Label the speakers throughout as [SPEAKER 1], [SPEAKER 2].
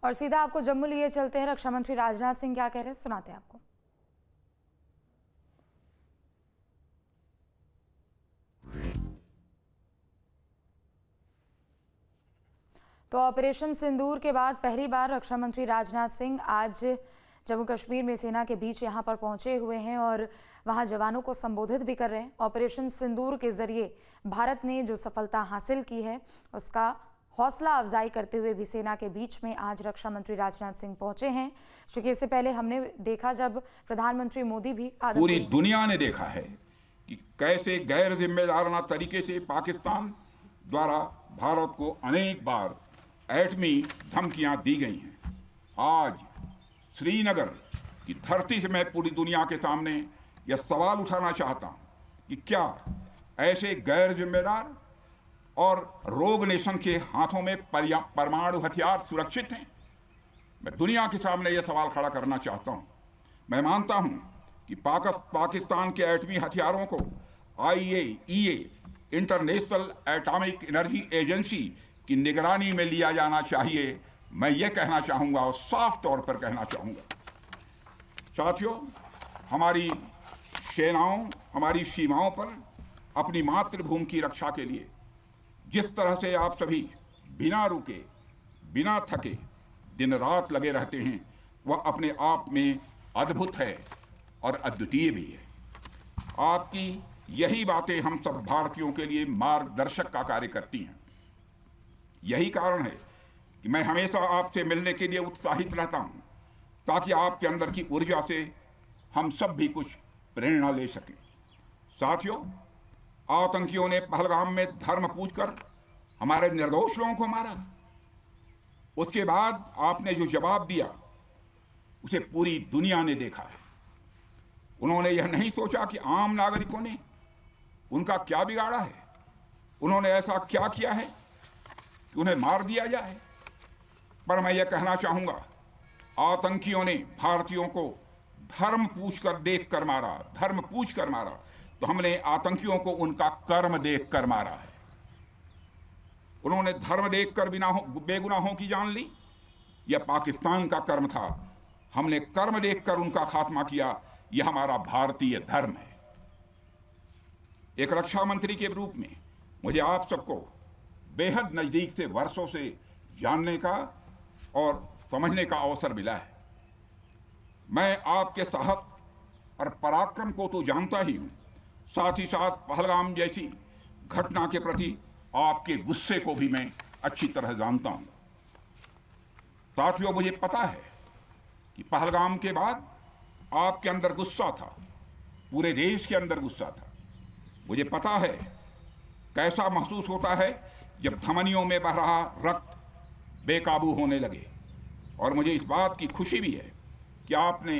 [SPEAKER 1] और सीधा आपको जम्मू लिए चलते हैं। रक्षा मंत्री राजनाथ सिंह क्या कह रहे हैं, सुनाते हैं आपको। तो ऑपरेशन सिंदूर के बाद पहली बार रक्षा मंत्री राजनाथ सिंह आज जम्मू कश्मीर में सेना के बीच यहां पर पहुंचे हुए हैं और वहां जवानों को संबोधित भी कर रहे हैं। ऑपरेशन सिंदूर के जरिए भारत ने जो सफलता हासिल की है उसका हौसला अफजाई करते हुए भी सेना के बीच में आज रक्षा मंत्री राजनाथ सिंह पहुंचे हैं। चूंकि इससे पहले हमने देखा जब प्रधानमंत्री मोदी भी
[SPEAKER 2] पूरी दुनिया ने देखा है कि कैसे गैर जिम्मेदाराना तरीके से पाकिस्तान द्वारा भारत को अनेक बार एटमी धमकियां दी गई हैं। आज श्रीनगर की धरती से मैं पूरी दुनिया के सामने यह सवाल उठाना चाहता हूं कि क्या ऐसे गैर जिम्मेदार और रोग नेशन के हाथों में परमाणु हथियार सुरक्षित हैं? मैं दुनिया के सामने यह सवाल खड़ा करना चाहता हूं। मैं मानता हूं कि पाकिस्तान के एटमी हथियारों को IAEA international atomic energy agency की निगरानी में लिया जाना चाहिए। मैं ये कहना चाहूँगा और साफ तौर पर कहना चाहूँगा, साथियों, हमारी सेनाओं हमारी सीमाओं पर अपनी मातृभूमि की रक्षा के लिए जिस तरह से आप सभी बिना रुके बिना थके दिन रात लगे रहते हैं, वह अपने आप में अद्भुत है और अद्वितीय भी है। आपकी यही बातें हम सब भारतीयों के लिए मार्गदर्शक का कार्य करती हैं। यही कारण है कि मैं हमेशा आपसे मिलने के लिए उत्साहित रहता हूं, ताकि आपके अंदर की ऊर्जा से हम सब भी कुछ प्रेरणा ले सकें। साथियों, आतंकियों ने पहलगाम में धर्म पूछकर हमारे निर्दोष लोगों को मारा। उसके बाद आपने जो जवाब दिया उसे पूरी दुनिया ने देखा है। उन्होंने यह नहीं सोचा कि आम नागरिकों ने उनका क्या बिगाड़ा है, उन्होंने ऐसा क्या किया है कि उन्हें मार दिया जाए। पर मैं यह कहना चाहूंगा, आतंकियों ने भारतीयों को धर्म पूछकर देखकर मारा, धर्म पूछकर मारा, तो हमने आतंकियों को उनका कर्म देखकर मारा है। उन्होंने धर्म देखकर बेगुनाहों की जान ली, यह पाकिस्तान का कर्म था। हमने कर्म देखकर उनका खात्मा किया, यह हमारा भारतीय धर्म है। एक रक्षा मंत्री के रूप में मुझे आप सबको बेहद नजदीक से वर्षों से जानने का और समझने का अवसर मिला है। मैं आपके साहस और पराक्रम को तो जानता ही हूं, साथ ही साथ पहलगाम जैसी घटना के प्रति आपके गुस्से को भी मैं अच्छी तरह जानता हूं। साथियों, मुझे पता है कि पहलगाम के बाद आपके अंदर गुस्सा था, पूरे देश के अंदर गुस्सा था। मुझे पता है कैसा महसूस होता है जब धमनियों में बह रहा रक्त बेकाबू होने लगे। और मुझे इस बात की खुशी भी है कि आपने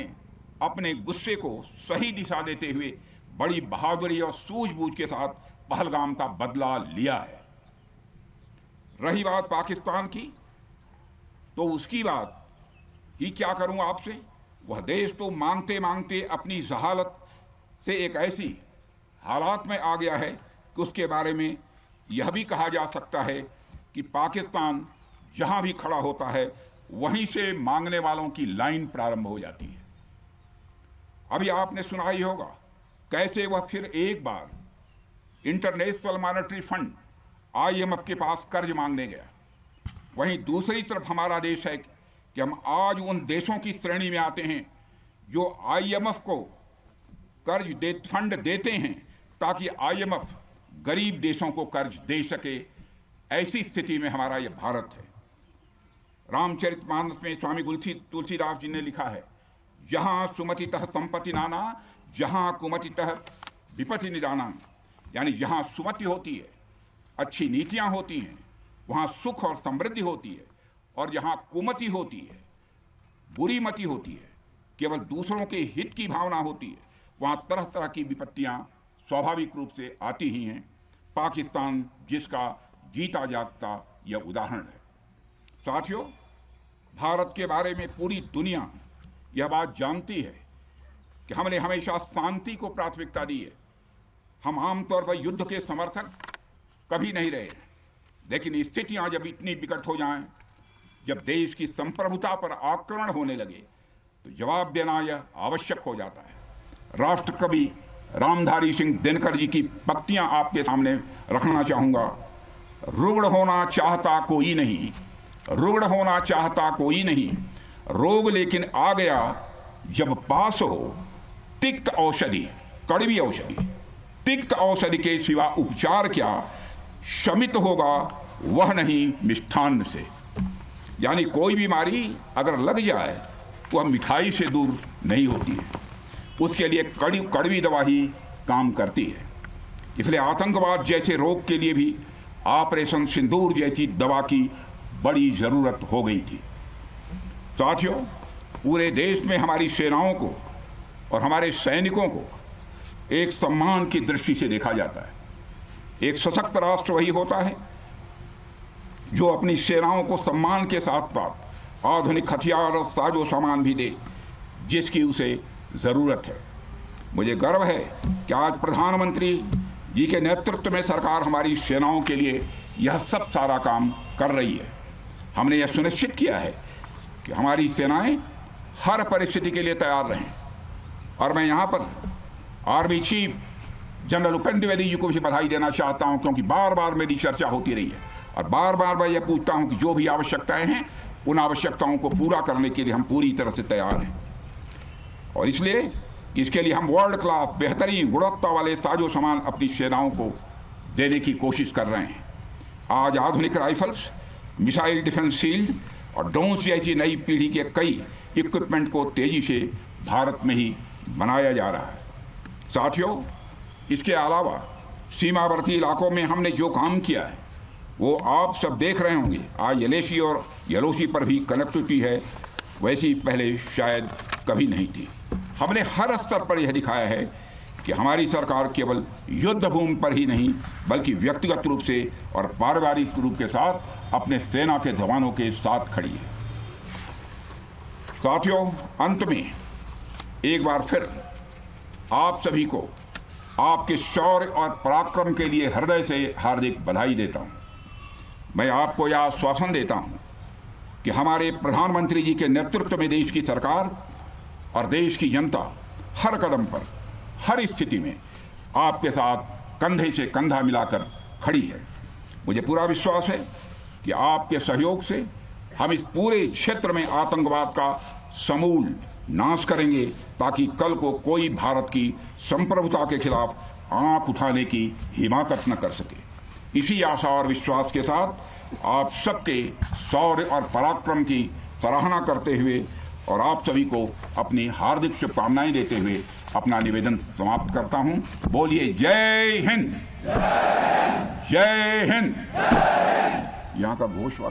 [SPEAKER 2] अपने गुस्से को सही दिशा देते हुए बड़ी बहादुरी और सूझबूझ के साथ पहलगाम का बदला लिया है। रही बात पाकिस्तान की, तो उसकी बात ही क्या करूं आपसे। वह देश तो मांगते मांगते अपनी जहालत से एक ऐसी हालात में आ गया है कि उसके बारे में यह भी कहा जा सकता है कि पाकिस्तान जहां भी खड़ा होता है वहीं से मांगने वालों की लाइन प्रारंभ हो जाती है। अभी आपने सुना ही होगा कैसे वह फिर एक बार इंटरनेशनल मॉनेटरी फंड IMF के पास कर्ज मांगने गया। वहीं दूसरी तरफ हमारा देश है कि हम आज उन देशों की श्रेणी में आते हैं जो IMF को फंड देते हैं ताकि IMF गरीब देशों को कर्ज दे सके। ऐसी स्थिति में हमारा यह भारत है। रामचरितमानस में स्वामी तुलसीदास जी ने लिखा है, जहां सुमतितः संपत्ति नाना, जहां कुमतितः विपत्ति निदाना। यानी जहां सुमति होती है, अच्छी नीतियां होती हैं, वहां सुख और समृद्धि होती है, और जहां कुमति होती है, बुरी मति होती है, केवल दूसरों के हित की भावना होती है, वहां तरह तरह की विपत्तियां स्वाभाविक रूप से आती ही हैं। पाकिस्तान जिसका जीता जागता यह उदाहरण है। साथियों, भारत के बारे में पूरी दुनिया यह बात जानती है कि हमने हमेशा शांति को प्राथमिकता दी है। हम आमतौर पर युद्ध के समर्थक कभी नहीं रहे, लेकिन स्थितियां जब इतनी विकट हो जाएं, जब देश की संप्रभुता पर आक्रमण होने लगे तो जवाब देना यह आवश्यक हो जाता है। राष्ट्र कवि रामधारी सिंह दिनकर जी की पंक्तियां आपके सामने रखना चाहूंगा। रुग्ण होना चाहता कोई नहीं, रुग्ण होना चाहता कोई नहीं, रोग लेकिन आ गया जब पास हो तिक्त औषधि, कड़वी औषधि, तिक्त औषधि के सिवा उपचार क्या, शमित होगा वह नहीं मिष्ठान्न से। यानी कोई बीमारी अगर लग जाए वह मिठाई से दूर नहीं होती है, उसके लिए कड़वी दवा ही काम करती है। इसलिए आतंकवाद जैसे रोग के लिए भी ऑपरेशन सिंदूर जैसी दवा की बड़ी जरूरत हो गई थी। साथियों, पूरे देश में हमारी सेनाओं को और हमारे सैनिकों को एक सम्मान की दृष्टि से देखा जाता है। एक सशक्त राष्ट्र वही होता है जो अपनी सेनाओं को सम्मान के साथ साथ आधुनिक हथियार और साजो सामान भी दे जिसकी उसे जरूरत है। मुझे गर्व है कि आज प्रधानमंत्री जी के नेतृत्व में सरकार हमारी सेनाओं के लिए यह सब सारा काम कर रही है। हमने यह सुनिश्चित किया है कि हमारी सेनाएं हर परिस्थिति के लिए तैयार रहें। और मैं यहाँ पर army chief general Upendra Dwivedi ji को भी बधाई देना चाहता हूँ, क्योंकि बार बार मेरी चर्चा होती रही है और बार बार मैं ये पूछता हूँ कि जो भी आवश्यकताएं हैं उन आवश्यकताओं को पूरा करने के लिए हम पूरी तरह से तैयार हैं। और इसलिए इसके लिए हम वर्ल्ड क्लास बेहतरीन गुणवत्ता वाले साजो सामान अपनी सेनाओं को देने की कोशिश कर रहे हैं। आज आधुनिक राइफल्स, मिसाइल डिफेंस शील्ड और ड्रोन्स जैसी नई पीढ़ी के कई इक्विपमेंट को तेजी से भारत में ही बनाया जा रहा है। साथियों, इसके अलावा सीमावर्ती इलाकों में हमने जो काम किया है वो आप सब देख रहे होंगे। आज एलएसी और एलओसी पर भी कनेक्टिविटी है, वैसी पहले शायद कभी नहीं थी। हमने हर स्तर पर यह दिखाया है कि हमारी सरकार केवल युद्ध भूमि पर ही नहीं बल्कि व्यक्तिगत रूप से और पारिवारिक रूप के साथ अपने सेना के जवानों के साथ खड़ी है। साथियों, अंत में एक बार फिर आप सभी को आपके शौर्य और पराक्रम के लिए हृदय से हार्दिक बधाई देता हूं। मैं आपको यह आश्वासन देता हूं कि हमारे प्रधानमंत्री जी के नेतृत्व में देश की सरकार और देश की जनता हर कदम पर, हर स्थिति में आपके साथ कंधे से कंधा मिलाकर खड़ी है। मुझे पूरा विश्वास है कि आपके सहयोग से हम इस पूरे क्षेत्र में आतंकवाद का समूल नाश करेंगे, ताकि कल को कोई भारत की संप्रभुता के खिलाफ आंख उठाने की हिमाकत न कर सके। इसी आशा और विश्वास के साथ आप सबके शौर्य और पराक्रम की सराहना करते हुए और आप सभी को अपनी हार्दिक शुभकामनाएं देते हुए अपना निवेदन समाप्त करता हूं। बोलिए जय हिंद, जय हिंद। यहाँ का घोष